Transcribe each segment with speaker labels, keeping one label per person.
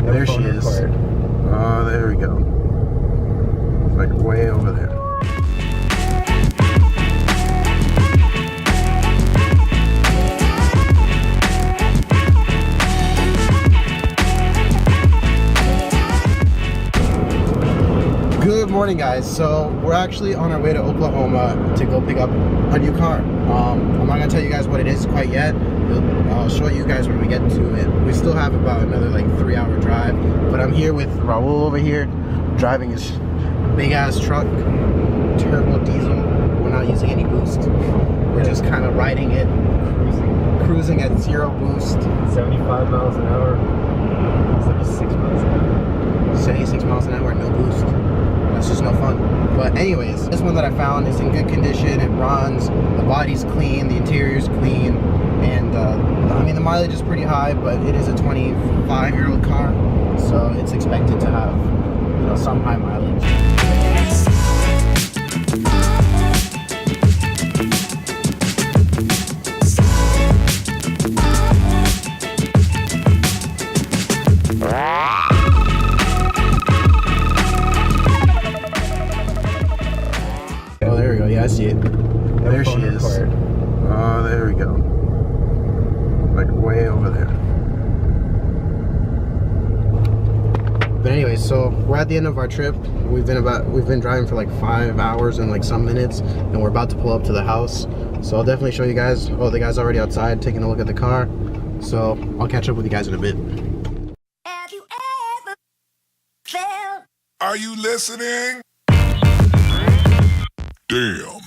Speaker 1: There she is. Oh, there we go. Like way over there. Good morning, guys. So we're actually on our way to Oklahoma to go pick up a new car. I'm not gonna tell you guys what it is quite yet. I'll show you guys when we get to it. We still have about another like 3-hour drive, but I'm here with Raul over here driving his big ass truck, turbo diesel. We're not using any boost. We're just kind of riding it, cruising at 0 boost.
Speaker 2: 75 miles an hour. 76 miles an hour.
Speaker 1: 76 miles an hour, no boost. That's just no fun. But anyways, this one that I found is in good condition. It runs, the body's clean, the interior's clean, and I mean the mileage is pretty high, but it is a 25-year-old car, so it's expected to have, you know, some high mileage. Oh, there we go. Yeah, I see it. There she is. Oh, there we go. Like way over there. But anyway, so we're at the end of our trip. We've been driving for like 5 hours and like some minutes, and we're about to pull up to the house. So I'll definitely show you guys. Oh, the guy's already outside taking a look at the car. So I'll catch up with you guys in a bit.
Speaker 3: Have you ever felt?
Speaker 4: Are you listening? Damn.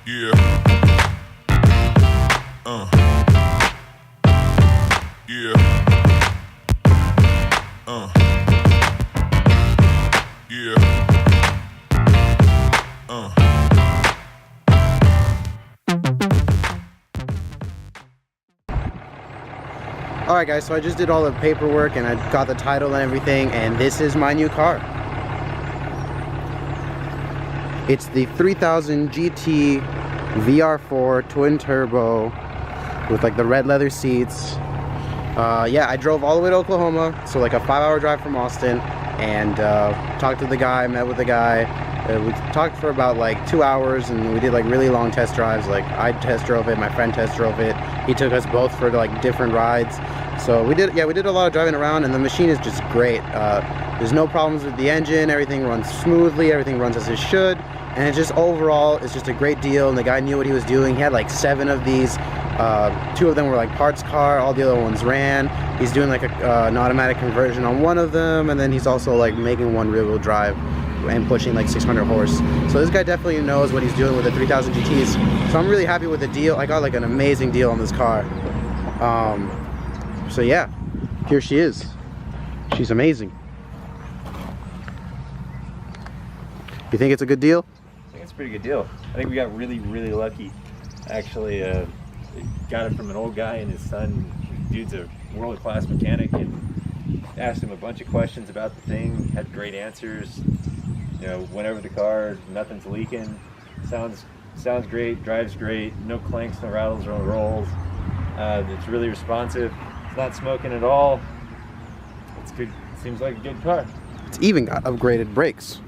Speaker 4: Yeah. Yeah. Yeah.
Speaker 1: Alright guys, so I just did all the paperwork and I got the title and everything, and this is my new car. It's the 3000 GT VR4 twin turbo with like the red leather seats. Yeah, I drove all the way to Oklahoma, so like a 5-hour drive from Austin, and talked to the guy, met with the guy. We talked for about like 2 hours, and we did like really long test drives. Like I test drove it, my friend test drove it. He took us both for like different rides. So we did a lot of driving around, and the machine is just great. There's no problems with the engine. Everything runs smoothly. Everything runs as it should. And it just overall, it's just a great deal. And the guy knew what he was doing. He had like 7 of these. 2 of them were like parts car. All the other ones ran. He's doing like an automatic conversion on one of them, and then he's also like making one rear-wheel drive and pushing like 600 horse. So this guy definitely knows what he's doing with the 3000 GTs. So I'm really happy with the deal. I got like an amazing deal on this car. So yeah, here she is. She's amazing. You think it's a good deal?
Speaker 2: I think it's a pretty good deal. I think we got really, really lucky. Actually, got it from an old guy and his son. Dude's a world-class mechanic, and asked him a bunch of questions about the thing. Had great answers. You know, went over the car. Nothing's leaking. Sounds great. Drives great. No clanks, no rattles, no rolls. It's really responsive. It's not smoking at all. It's good. Seems like a good car.
Speaker 1: It's even got upgraded brakes.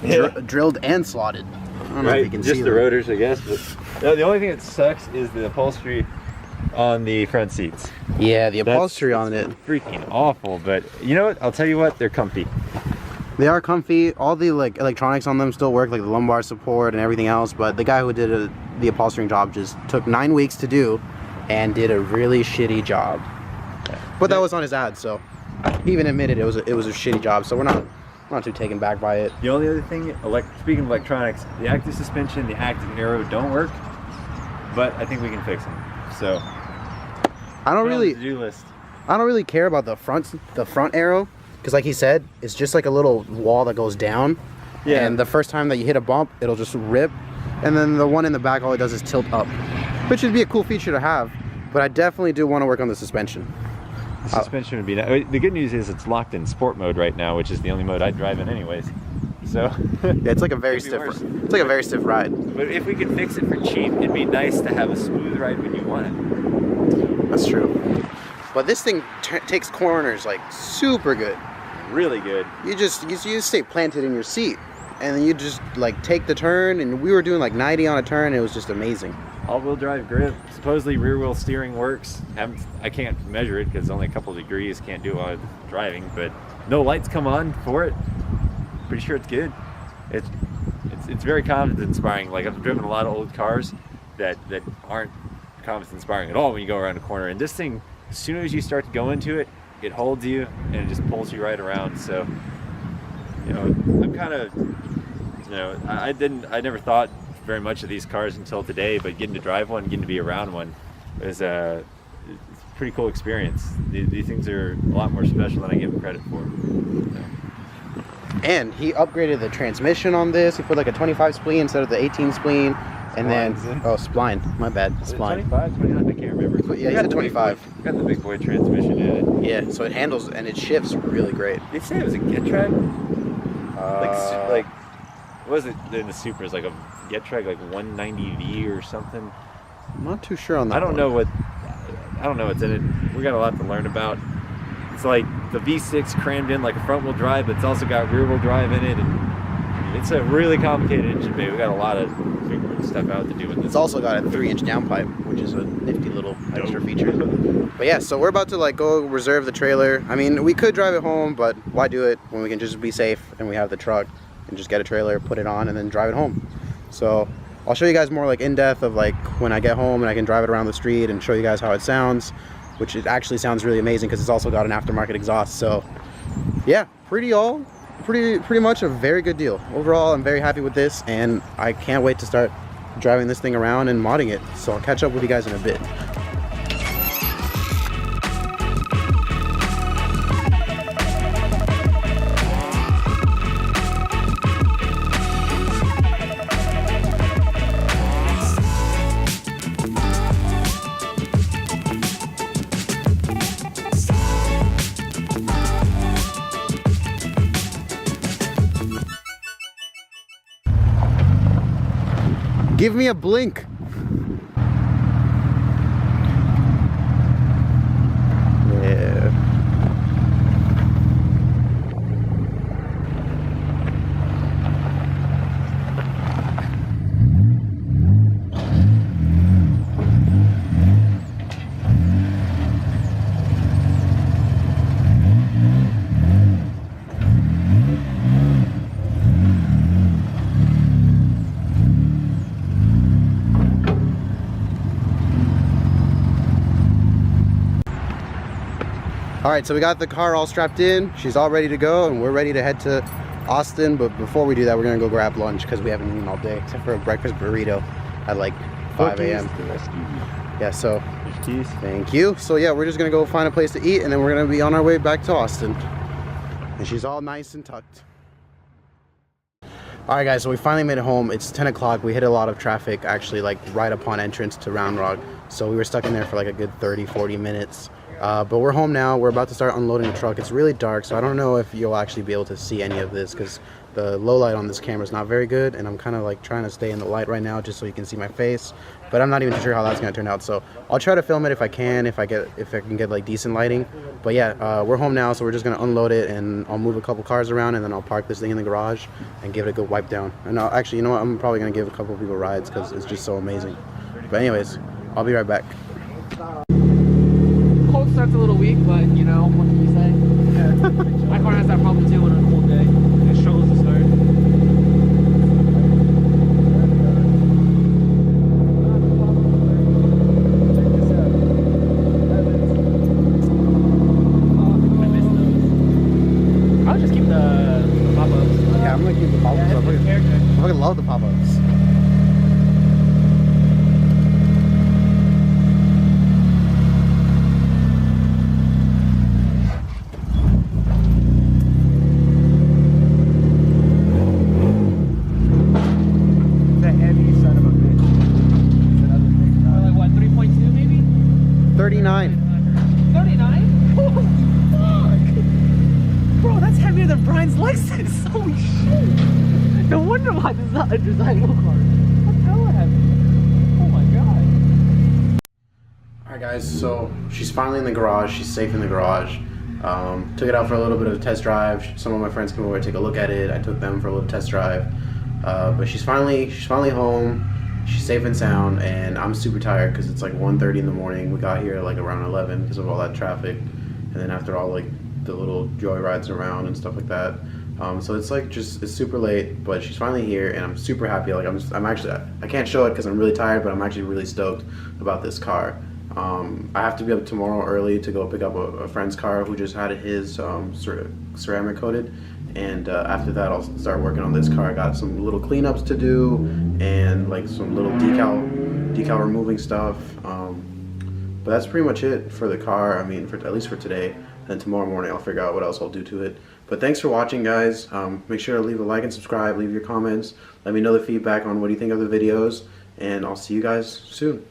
Speaker 2: Yeah.
Speaker 1: Drilled and slotted. I don't know if you can
Speaker 2: just
Speaker 1: see
Speaker 2: the
Speaker 1: that.
Speaker 2: rotors, I guess. But no, the only thing that sucks is the upholstery on the front seats.
Speaker 1: Yeah, the upholstery on it.
Speaker 2: Freaking awful. But you know what? I'll tell you what. They're comfy.
Speaker 1: They are comfy. All the like electronics on them still work, like the lumbar support and everything else. But the guy who did the upholstering job just took 9 weeks to do, and did a really shitty job. But that was on his ad, so he even admitted it was a shitty job. So we're not too taken back by it.
Speaker 2: The only other thing, speaking of electronics, the active suspension, the active aero don't work, but I think we can fix them. So
Speaker 1: I don't really care about the front aero, because like he said, it's just like a little wall that goes down. Yeah. And the first time that you hit a bump, it'll just rip. And then the one in the back, all it does is tilt up, which would be a cool feature to have. But I definitely do want to work on the suspension.
Speaker 2: The suspension would be nice. The good news is it's locked in sport mode right now, which is the only mode I'd drive in anyways. So
Speaker 1: Yeah, it's like a very
Speaker 2: Could be
Speaker 1: stiff.
Speaker 2: worse.
Speaker 1: It's like a very stiff ride.
Speaker 2: But if we could fix it for cheap, it'd be nice to have a smooth ride when you want it.
Speaker 1: That's true. But this thing takes corners like super good.
Speaker 2: Really good.
Speaker 1: You just stay planted in your seat, and then you just like take the turn. And we were doing like 90 on a turn. And it was just amazing.
Speaker 2: All-wheel drive grip. Supposedly rear-wheel steering works. I can't measure it because only a couple of degrees. Can't do a lot of driving. But no lights come on for it. Pretty sure it's good. It's very confidence inspiring. Like I've driven a lot of old cars that aren't confidence inspiring at all when you go around a corner. And this thing, as soon as you start to go into it, it holds you and it just pulls you right around. So, you know, I'm kind of, you know, I never thought very much of these cars until today, but getting to drive one, getting to be around one is it's a pretty cool experience. These things are a lot more special than I give them credit for. So.
Speaker 1: And he upgraded the transmission on this. He put like a 25 spleen instead of the 18 spleen. And then, spline. My bad. Spline.
Speaker 2: 25, 29, I can't remember.
Speaker 1: Yeah, he said 25.
Speaker 2: Got the big boy transmission in it.
Speaker 1: Yeah, so it handles and it shifts really great.
Speaker 2: They say it was a Getrag? Like, what was it in the Supras? Like a Getrag, like 190V or something?
Speaker 1: I'm not too sure on that.
Speaker 2: I don't know what's in it. We got a lot to learn about. It's like the V6 crammed in like a front wheel drive, but it's also got rear wheel drive in it. And it's a really complicated engine bay. We got a lot of figuring stuff out to do with this.
Speaker 1: It's also got a 3-inch downpipe, which is a nifty little extra feature. But yeah, so we're about to like go reserve the trailer. I mean, we could drive it home, but why do it when we can just be safe and we have the truck and just get a trailer, put it on, and then drive it home. So I'll show you guys more like in depth of like when I get home and I can drive it around the street and show you guys how it sounds, which it actually sounds really amazing because it's also got an aftermarket exhaust. So yeah, pretty much a very good deal. Overall, I'm very happy with this, and I can't wait to start driving this thing around and modding it. So I'll catch up with you guys in a bit. Give me a blink. Yeah. All right, so we got the car all strapped in. She's all ready to go, and we're ready to head to Austin. But before we do that, we're gonna go grab lunch because we haven't eaten all day, except for a breakfast burrito at like 5 a.m. Yeah, so thank you. So yeah, we're just gonna go find a place to eat, and then we're gonna be on our way back to Austin. And she's all nice and tucked. All right, guys, so we finally made it home. It's 10 o'clock. We hit a lot of traffic, actually, like right upon entrance to Round Rock. So we were stuck in there for like a good 30-40 minutes. But we're home now. We're about to start unloading the truck. It's really dark, so I don't know if you'll actually be able to see any of this because the low light on this camera is not very good, and I'm kind of like trying to stay in the light right now just so you can see my face. But I'm not even sure how that's gonna turn out. So I'll try to film it if I can, if I can get like decent lighting. But yeah, we're home now, so we're just gonna unload it, and I'll move a couple cars around, and then I'll park this thing in the garage and give it a good wipe down. And actually, you know what? I'm probably gonna give a couple people rides because it's just so amazing. But anyways, I'll be right back.
Speaker 5: Cold start's a little weak, but you know, what can you say? Yeah. My car has that problem too on a cold day. It struggles to start. I would just keep the pop-ups.
Speaker 1: Yeah, I'm gonna keep the pop-ups.
Speaker 5: Yeah,
Speaker 1: I fucking love the pop-ups.
Speaker 5: Bro, that's heavier than Brian's Lexus. Holy shit. No wonder why this is not a desirable car. That's hella heavy. Oh my god.
Speaker 1: Alright guys, so she's finally in the garage. She's safe in the garage. Took it out for a little bit of a test drive. Some of my friends came over to take a look at it. I took them for a little test drive. But she's finally home. She's safe and sound, and I'm super tired because it's like 1:30 in the morning. We got here like around 11 because of all that traffic, and then after all like the little joy rides around and stuff like that. So it's like it's super late, but she's finally here, and I'm super happy. Like I'm actually, I can't show it because I'm really tired, but I'm actually really stoked about this car. I have to be up tomorrow early to go pick up a friend's car who just had his ceramic coated, and after that I'll start working on this car. I got some little cleanups to do and like some little decal removing stuff, but that's pretty much it for the car. I mean, at least for today, and tomorrow morning I'll figure out what else I'll do to it. But thanks for watching, guys. Make sure to leave a like and subscribe, leave your comments, let me know the feedback on what you think of the videos, and I'll see you guys soon.